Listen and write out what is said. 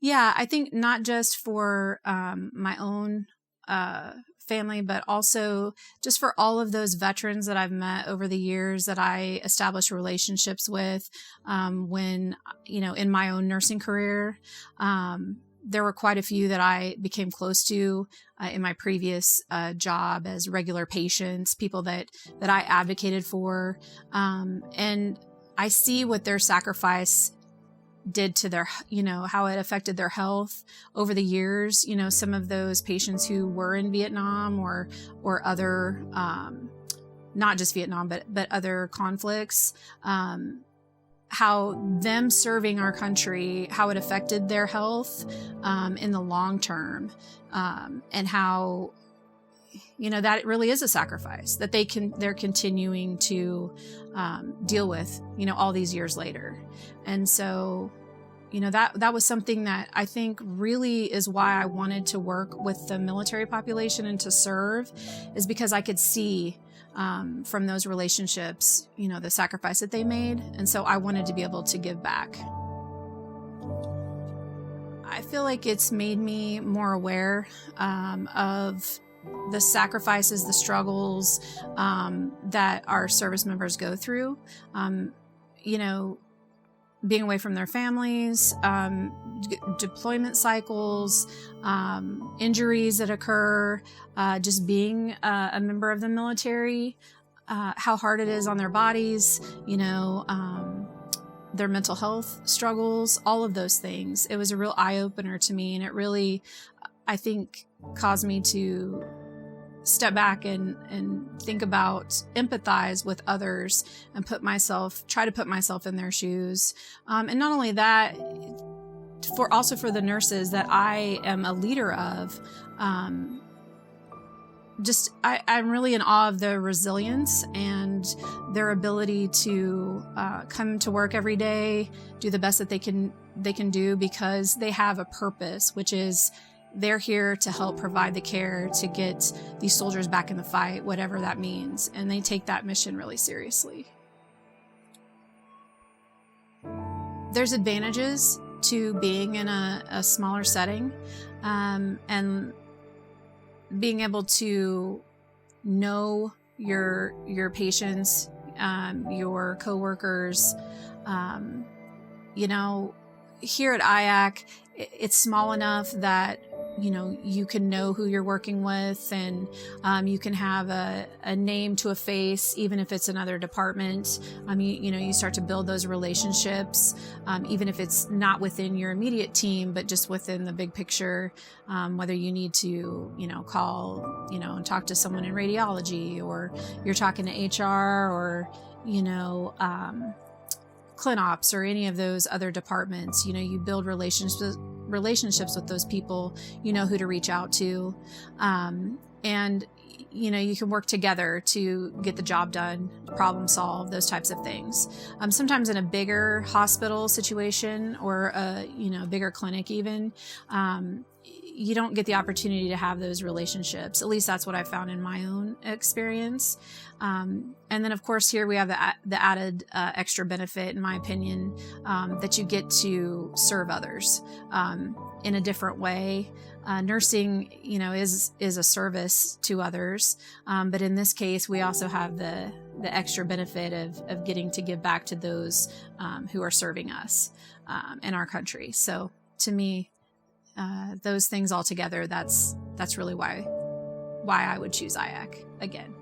Yeah, I think not just for my own family, but also just for all of those veterans that I've met over the years that I established relationships with when, in my own nursing career. There were quite a few that I became close to in my previous job as regular patients, people that I advocated for. And I see what their sacrifice did to their, how it affected their health over the years. Some of those patients who were in Vietnam or other, not just Vietnam, but other conflicts, how them serving our country, how it affected their health in the long term, and how, that it really is a sacrifice that they're continuing to deal with, all these years later. And so, that was something that I think really is why I wanted to work with the military population and to serve, is because I could see from those relationships, the sacrifice that they made. And so I wanted to be able to give back. I feel like it's made me more aware of the sacrifices, the struggles that our service members go through, being away from their families, deployment cycles, injuries that occur, just being a member of the military, how hard it is on their bodies, their mental health struggles, all of those things. It was a real eye-opener to me, and it really, I think, caused me to step back and think about, empathize with others and try to put myself in their shoes. And not only that, also for the nurses that I am a leader of, I'm really in awe of their resilience and their ability to come to work every day, do the best that they can do, because they have a purpose, which is they're here to help provide the care to get these soldiers back in the fight, whatever that means. And they take that mission really seriously. There's advantages to being in a smaller setting, and being able to know your patients, your coworkers. Here at IAC, it's small enough that you can know who you're working with, and you can have a name to a face, even if it's another department. You start to build those relationships, even if it's not within your immediate team, but just within the big picture. Whether you need to, call, and talk to someone in radiology, or you're talking to HR, or, ClinOps, or any of those other departments, you build relationships with those people, who to reach out to. And, you can work together to get the job done, problem solve, those types of things. Sometimes in a bigger hospital situation, or a, bigger clinic even, you don't get the opportunity to have those relationships. At least that's what I found in my own experience. And then, of course, here we have the added extra benefit, in my opinion, that you get to serve others in a different way. Nursing, is a service to others, but in this case, we also have the extra benefit of getting to give back to those who are serving us in our country. So, to me, those things all together, that's really why I would choose IAC again.